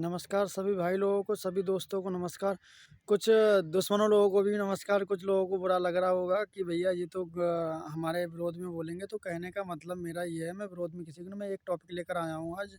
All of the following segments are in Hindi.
नमस्कार सभी भाई लोगों को, सभी दोस्तों को नमस्कार। कुछ दुश्मनों लोगों को भी नमस्कार। कुछ लोगों को बुरा लग रहा होगा कि भैया ये तो हमारे विरोध में बोलेंगे, तो कहने का मतलब मेरा ये है, मैं विरोध में किसी को नहीं। मैं एक टॉपिक लेकर आया हूँ आज,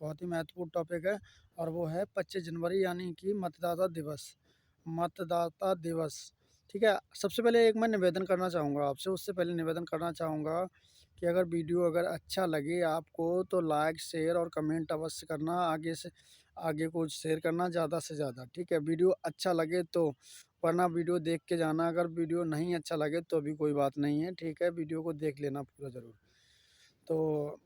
बहुत ही महत्वपूर्ण टॉपिक है, और वो है 25 जनवरी यानी कि मतदाता दिवस। मतदाता दिवस, ठीक है। सबसे पहले एक मैं निवेदन करना चाहूँगा आपसे, उससे पहले निवेदन करना चाहूँगा कि अगर वीडियो अगर अच्छा लगे आपको तो लाइक, शेयर और कमेंट अवश्य करना। आगे को शेयर करना ज़्यादा से ज़्यादा, ठीक है। वीडियो अच्छा लगे तो, वरना वीडियो देख के जाना। अगर वीडियो नहीं अच्छा लगे तो भी कोई बात नहीं है, ठीक है। वीडियो को देख लेना पूरा ज़रूर। तो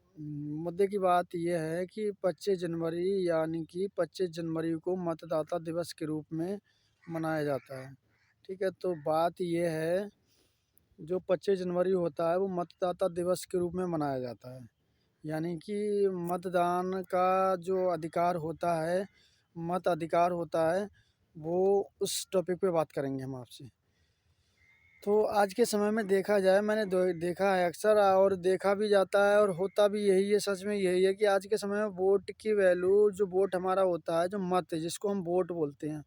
मुद्दे की बात यह है कि 25 जनवरी यानी कि 25 जनवरी को मतदाता दिवस के रूप में मनाया जाता है, ठीक है। तो बात यह है, जो 25 जनवरी होता है वो मतदाता दिवस के रूप में मनाया जाता है। यानी कि मतदान का जो अधिकार होता है, मत अधिकार होता है, वो उस टॉपिक पे बात करेंगे हम आपसे। तो आज के समय में देखा जाए, मैंने देखा है अक्सर, और देखा भी जाता है और होता भी यही है। सच में यही है कि आज के समय में वोट की वैल्यू, जो वोट हमारा होता है, जो मत है, जिसको हम वोट बोलते हैं,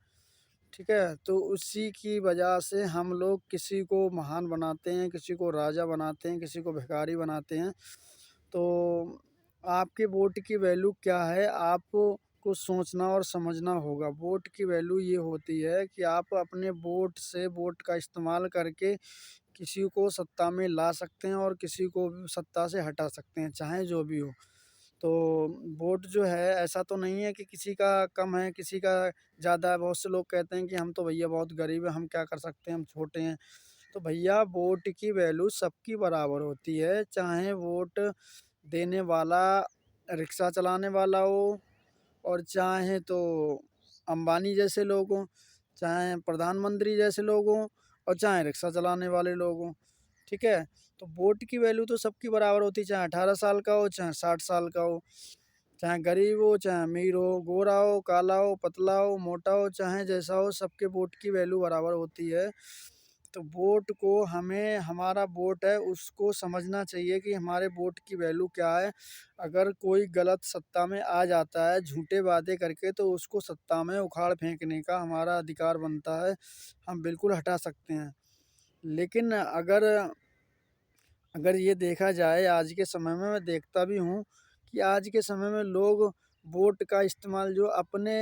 ठीक है। तो उसी की वजह से हम लोग किसी को महान बनाते हैं, किसी को राजा बनाते हैं, किसी को भिखारी बनाते हैं। तो आपके वोट की वैल्यू क्या है, आपको सोचना और समझना होगा। वोट की वैल्यू ये होती है कि आप अपने वोट से, वोट का इस्तेमाल करके किसी को सत्ता में ला सकते हैं और किसी को भी सत्ता से हटा सकते हैं, चाहे जो भी हो। तो वोट जो है, ऐसा तो नहीं है कि किसी का कम है, किसी का ज़्यादा है। बहुत से लोग कहते हैं कि हम तो भैया बहुत गरीब हैं, हम क्या कर सकते हैं, हम छोटे हैं। तो भैया वोट की वैल्यू सबकी बराबर होती है, चाहे वोट देने वाला रिक्शा चलाने वाला हो, और चाहे तो अंबानी जैसे लोग हों, चाहे प्रधानमंत्री जैसे लोग हों, और चाहे रिक्शा चलाने वाले लोग हों, ठीक है। तो वोट की वैल्यू तो सबकी बराबर होती है, चाहे 18 साल का हो, चाहे 60 साल का हो, चाहे गरीब हो, चाहे अमीर हो, गोरा हो, काला हो, पतला हो, मोटा हो, चाहे जैसा हो, सबके वोट की वैल्यू बराबर होती है। तो वोट को हमें, हमारा वोट है उसको समझना चाहिए कि हमारे वोट की वैल्यू क्या है। अगर कोई गलत सत्ता में आ जाता है झूठे वादे करके, तो उसको सत्ता में उखाड़ फेंकने का हमारा अधिकार बनता है, हम बिल्कुल हटा सकते हैं। लेकिन अगर अगर ये देखा जाए, आज के समय में मैं देखता भी हूँ कि आज के समय में लोग वोट का इस्तेमाल जो अपने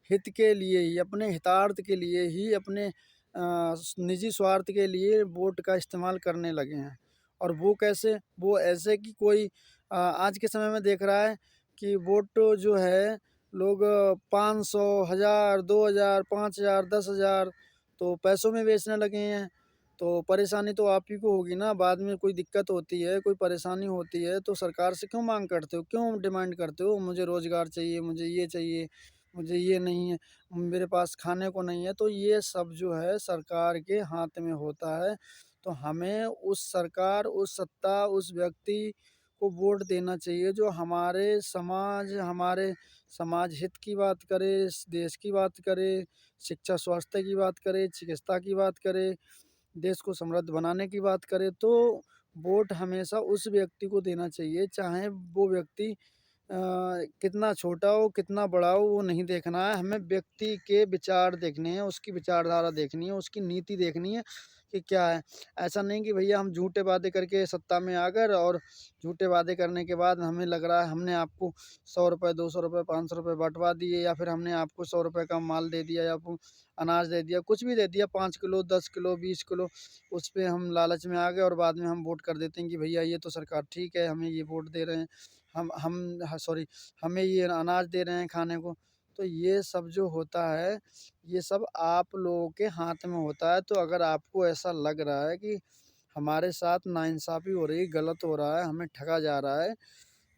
हित के लिए ही, अपने हितार्थ के लिए ही, अपने निजी स्वार्थ के लिए वोट का इस्तेमाल करने लगे हैं। और वो कैसे? वो ऐसे कि कोई आज के समय में देख रहा है कि वोट जो है, लोग 500, 1000, 2000, 5000, 10,000 तो पैसों में बेचने लगे हैं। तो परेशानी तो आप ही को होगी ना, बाद में कोई दिक्कत होती है, कोई परेशानी होती है, तो सरकार से क्यों मांग करते हो, क्यों डिमांड करते हो, मुझे रोज़गार चाहिए, मुझे ये चाहिए, मुझे ये नहीं है, मेरे पास खाने को नहीं है। तो ये सब जो है सरकार के हाथ में होता है। तो हमें उस सरकार, उस सत्ता, उस व्यक्ति को वोट देना चाहिए जो हमारे समाज हित की बात करे, देश की बात करे, शिक्षा स्वास्थ्य की बात करे, चिकित्सा की बात करे, देश को समृद्ध बनाने की बात करें। तो वोट हमेशा उस व्यक्ति को देना चाहिए, चाहे वो व्यक्ति कितना छोटा हो, कितना बड़ा हो, वो नहीं देखना है। हमें व्यक्ति के विचार देखने हैं, उसकी विचारधारा देखनी है, उसकी नीति देखनी है कि क्या है। ऐसा नहीं कि भैया हम झूठे वादे करके सत्ता में आ गए, और झूठे वादे करने के बाद हमें लग रहा है हमने आपको 100 रुपये, 200 रुपये, 500 रुपये बँटवा दिए, या फिर हमने आपको 100 रुपये का माल दे दिया, या आपको अनाज दे दिया, कुछ भी दे दिया, 5 किलो, 10 किलो, 20 किलो, उस पे हम लालच में आ गए और बाद में हम वोट कर देते हैं कि भैया ये तो सरकार ठीक है, हमें ये वोट दे रहे हैं, सॉरी, हमें ये अनाज दे रहे हैं खाने को। तो ये सब जो होता है, ये सब आप लोगों के हाथ में होता है। तो अगर आपको ऐसा लग रहा है कि हमारे साथ नाइंसाफ़ी हो रही है, गलत हो रहा है, हमें ठगा जा रहा है,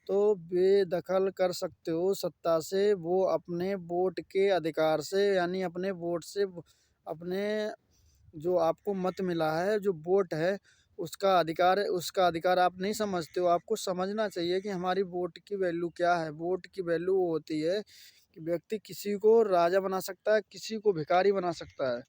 तो बेदखल कर सकते हो सत्ता से। वो अपने वोट के अधिकार से, यानी अपने वोट से अपने, जो आपको मत मिला है, जो वोट है, उसका अधिकार है, उसका अधिकार आप नहीं समझते हो। आपको समझना चाहिए कि हमारी वोट की वैल्यू क्या है। वोट की वैल्यू वो होती है कि व्यक्ति किसी को राजा बना सकता है, किसी को भिखारी बना सकता है।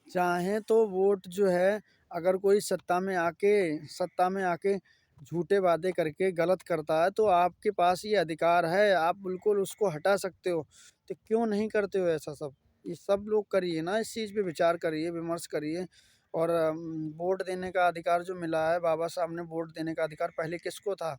चाहे तो वोट जो है, अगर कोई सत्ता में आके झूठे वादे करके गलत करता है, तो आपके पास ये अधिकार है, आप बिल्कुल उसको हटा सकते हो। तो क्यों नहीं करते हो ऐसा सब? ये सब लोग करिए ना, इस चीज़ पे विचार करिए, विमर्श करिए। और वोट देने का अधिकार जो मिला है, बाबा साहब ने वोट देने का अधिकार पहले किसको था?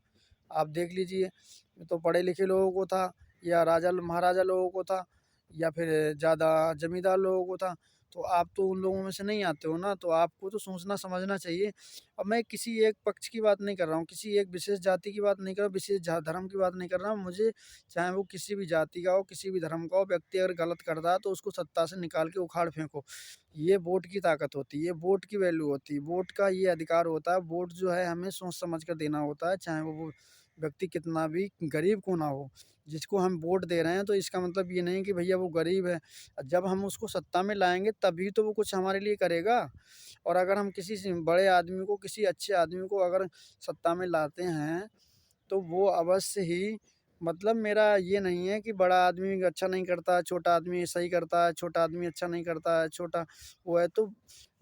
आप देख लीजिए, ये तो पढ़े-लिखे लोगों को था, या राजा महाराजा लोगों को था, या फिर ज़्यादा ज़मींदार लोगों को था। तो आप तो उन लोगों में से नहीं आते हो ना, तो आपको तो सोचना समझना चाहिए। अब मैं किसी एक पक्ष की बात नहीं कर रहा हूँ, किसी एक विशेष जाति की बात नहीं कर रहा हूँ, विशेष धर्म की बात नहीं कर रहा हूँ। मुझे चाहे वो किसी भी जाति का हो, किसी भी धर्म का हो, व्यक्ति अगर गलत करता है तो उसको सत्ता से निकाल के उखाड़ फेंको। ये वोट की ताकत होती है, वोट की वैल्यू होती है, वोट का ये अधिकार होता है। वोट जो है हमें सोच समझ कर देना होता है, चाहे वो व्यक्ति कितना भी गरीब क्यों ना हो। जिसको हम वोट दे रहे हैं तो इसका मतलब ये नहीं कि भैया वो गरीब है। जब हम उसको सत्ता में लाएँगे तभी तो वो कुछ हमारे लिए करेगा। और अगर हम किसी से बड़े आदमी को, किसी अच्छे आदमी को अगर सत्ता में लाते हैं, तो वो अवश्य ही, मतलब मेरा ये नहीं है कि बड़ा आदमी अच्छा नहीं करता, छोटा आदमी सही करता है, छोटा आदमी अच्छा नहीं करता है, छोटा वो है। तो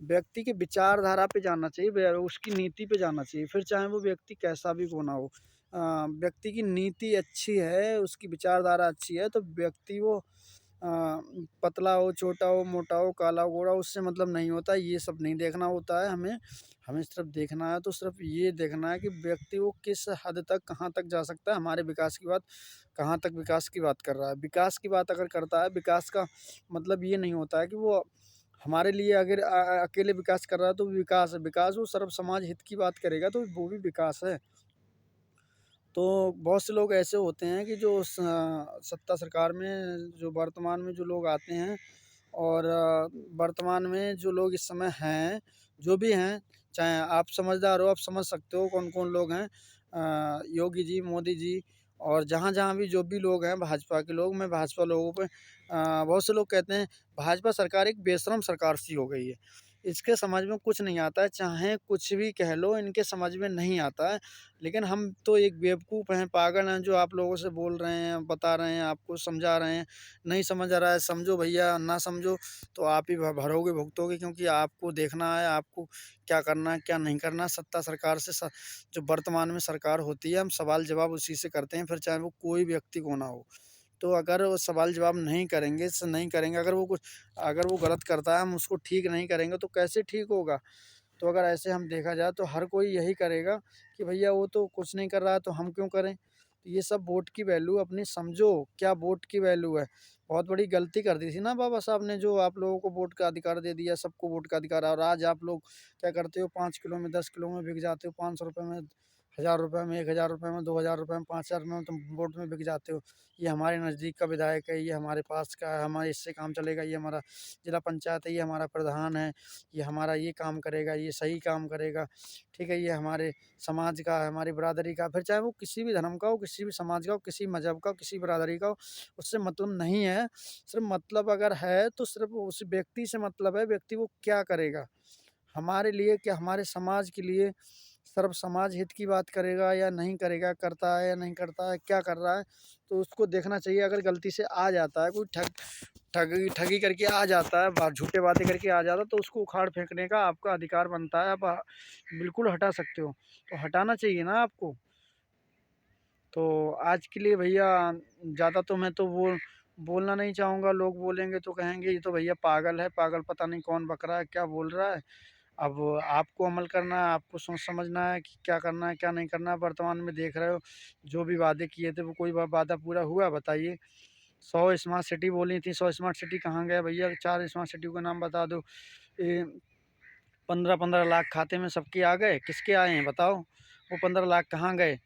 व्यक्ति की विचारधारा पे जाना चाहिए, उसकी नीति पे जाना चाहिए, फिर चाहे वो व्यक्ति कैसा भी क्यों ना हो। व्यक्ति की नीति अच्छी है, उसकी विचारधारा अच्छी है, तो व्यक्ति वो अ, पतला हो, छोटा हो, मोटा हो, काला हो, गोरा, उससे मतलब नहीं होता। ये सब नहीं देखना होता है हमें। हमें सिर्फ़ देखना है तो सिर्फ़ ये देखना है कि व्यक्ति वो किस हद तक, कहाँ तक जा सकता है, हमारे विकास की बात, कहाँ तक विकास की बात कर रहा है। विकास की बात अगर करता है, विकास का मतलब ये नहीं होता है कि वो हमारे लिए अगर अकेले विकास कर रहा है तो विकास है। विकास वो सर्व समाज हित की बात करेगा तो वो भी विकास है। तो बहुत से लोग ऐसे होते हैं कि जो सत्ता सरकार में जो वर्तमान में जो लोग आते हैं, और वर्तमान में जो लोग इस समय हैं, जो भी हैं, चाहे आप समझदार हो, आप समझ सकते हो कौन-कौन लोग हैं। योगी जी, मोदी जी, और जहाँ-जहाँ भी जो भी लोग हैं भाजपा के लोग, मैं भाजपा लोगों पे बहुत से लोग कहते हैं भाजपा सरकार एक बेशर्म सरकार सी हो गई है। इसके समझ में कुछ नहीं आता है, चाहे कुछ भी कह लो, इनके समझ में नहीं आता है। लेकिन हम तो एक बेवकूफ़ हैं, पागल हैं, जो आप लोगों से बोल रहे हैं, बता रहे हैं, आपको समझा रहे हैं। नहीं समझ आ रहा है, समझो भैया, ना समझो तो आप ही भरोगे, भुगतोगे, क्योंकि आपको देखना है, आपको क्या करना है, क्या नहीं करना। सत्ता सरकार से जो वर्तमान में सरकार होती है, हम सवाल-जवाब उसी से करते हैं, फिर चाहे वो कोई व्यक्ति क्यों ना हो। तो अगर वो सवाल-जवाब नहीं करेंगे, नहीं करेंगे, अगर वो गलत करता है, हम उसको ठीक नहीं करेंगे, तो कैसे ठीक होगा? तो अगर ऐसे हम देखा जाए तो हर कोई यही करेगा कि भैया वो तो कुछ नहीं कर रहा है तो हम क्यों करें। तो ये सब वोट की वैल्यू अपनी समझो, क्या वोट की वैल्यू है। बहुत बड़ी गलती कर दी थी ना बाबा साहब ने, जो आप लोगों को वोट का अधिकार दे दिया, सबको वोट का अधिकार। और आज आप लोग क्या करते हो, 5 किलो में, 10 किलो में बिक जाते हो, 500 रुपये में, 1000 रुपये में, 1000 रुपये में, 2000 रुपये में, 5000 में तुम वोट में बिक जाते हो। ये हमारे नज़दीक का विधायक है, ये हमारे पास का है, हमारे इससे काम चलेगा, ये हमारा जिला पंचायत है, ये हमारा प्रधान है, ये हमारा ये काम करेगा, ये सही काम करेगा, ठीक है? ये हमारे समाज का है, हमारी बिरादरी का, फिर चाहे वो किसी भी धर्म का हो, किसी भी समाज का हो, किसी मज़हब का हो, किसी बिरादरी का हो, उससे मतलब नहीं है। सिर्फ़ मतलब अगर है तो सिर्फ़ उस व्यक्ति से मतलब है, व्यक्ति वो क्या करेगा? हमारे लिए, क्या हमारे समाज के लिए सर्व समाज हित की बात करेगा या नहीं करेगा, करता है या नहीं करता है, क्या कर रहा है? तो उसको देखना चाहिए। अगर गलती से आ जाता है, कोई ठगी ठगी करके आ जाता है, झूठे बातें करके आ जाता है, तो उसको उखाड़ फेंकने का आपका अधिकार बनता है। आप बिल्कुल हटा सकते हो, तो हटाना चाहिए ना आपको। तो आज के लिए भैया ज़्यादा तो मैं तो बोलना नहीं चाहूँगा। लोग बोलेंगे तो कहेंगे ये तो भैया पागल है, पागल पता नहीं कौन बक रहा है, क्या बोल रहा है। अब आपको अमल करना है, आपको सोच समझना है कि क्या करना है, क्या नहीं करना है। वर्तमान में देख रहे हो, जो भी वादे किए थे वो कोई वादा पूरा हुआ बताइए? 100 स्मार्ट सिटी बोली थी, 100 स्मार्ट सिटी कहाँ गए भैया? 4 स्मार्ट सिटी के नाम बता दो। ये 15-15 लाख खाते में सबके आ गए, किसके आए हैं बताओ? वो 15 लाख कहाँ गए?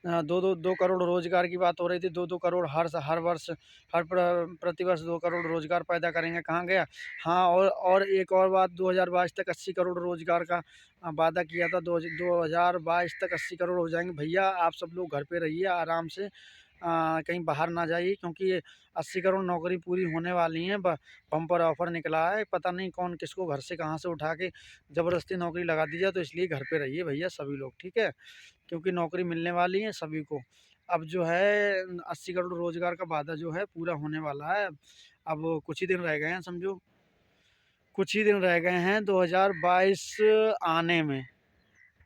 2 करोड़ रोज़गार की बात हो रही थी, 2-2 करोड़ हर वर्ष, प्रतिवर्ष 2 करोड़ रोज़गार पैदा करेंगे, कहाँ गया? हाँ, और एक और बात, 2022 तक 80 करोड़ रोज़गार का वादा किया था। 2022 तक 80 करोड़ हो जाएँगे। भैया आप सब लोग घर पे रहिए आराम से, कहीं बाहर ना जाइए, क्योंकि ये 80 करोड़ नौकरी पूरी होने वाली हैं। बम्पर ऑफ़र निकला है, पता नहीं कौन किसको घर से कहाँ से उठा के ज़बरदस्ती नौकरी लगा दी जाए, तो इसलिए घर पे रहिए भैया सभी लोग, ठीक है? क्योंकि नौकरी मिलने वाली है सभी को। अब जो है 80 करोड़ रोज़गार का वादा जो है पूरा होने वाला है। अब कुछ ही दिन रह गए हैं समझो, कुछ ही दिन रह गए हैं 2022 आने में।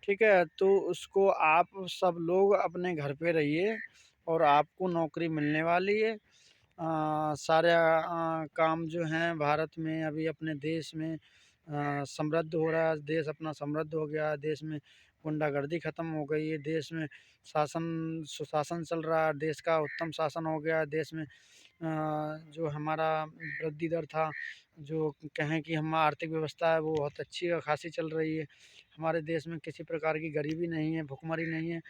ठीक है? तो उसको आप सब लोग अपने घर पे रहिए और आपको नौकरी मिलने वाली है। सारे काम जो हैं भारत में अभी अपने देश में समृद्ध हो रहा है, देश अपना समृद्ध हो गया है, देश में गुंडागर्दी खत्म हो गई है, देश में सुशासन चल रहा है, देश का उत्तम शासन हो गया है, देश में जो हमारा वृद्धि दर था, जो कहें कि हम आर्थिक व्यवस्था है वो बहुत अच्छी खासी चल रही है। हमारे देश में किसी प्रकार की गरीबी नहीं है, भुखमरी नहीं है,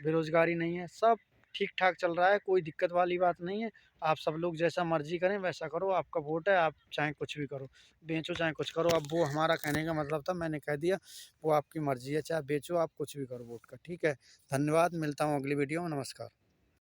बेरोज़गारी नहीं है, सब ठीक-ठाक चल रहा है, कोई दिक्कत वाली बात नहीं है। आप सब लोग जैसा मर्ज़ी करें वैसा करो, आपका वोट है, आप चाहे कुछ भी करो। बेचो चाहे कुछ करो, अब वो हमारा कहने का मतलब था, मैंने कह दिया, वो आपकी मर्ज़ी है, चाहे बेचो आप कुछ भी करो वोट का, ठीक है? धन्यवाद, मिलता हूँ अगली वीडियो में, नमस्कार।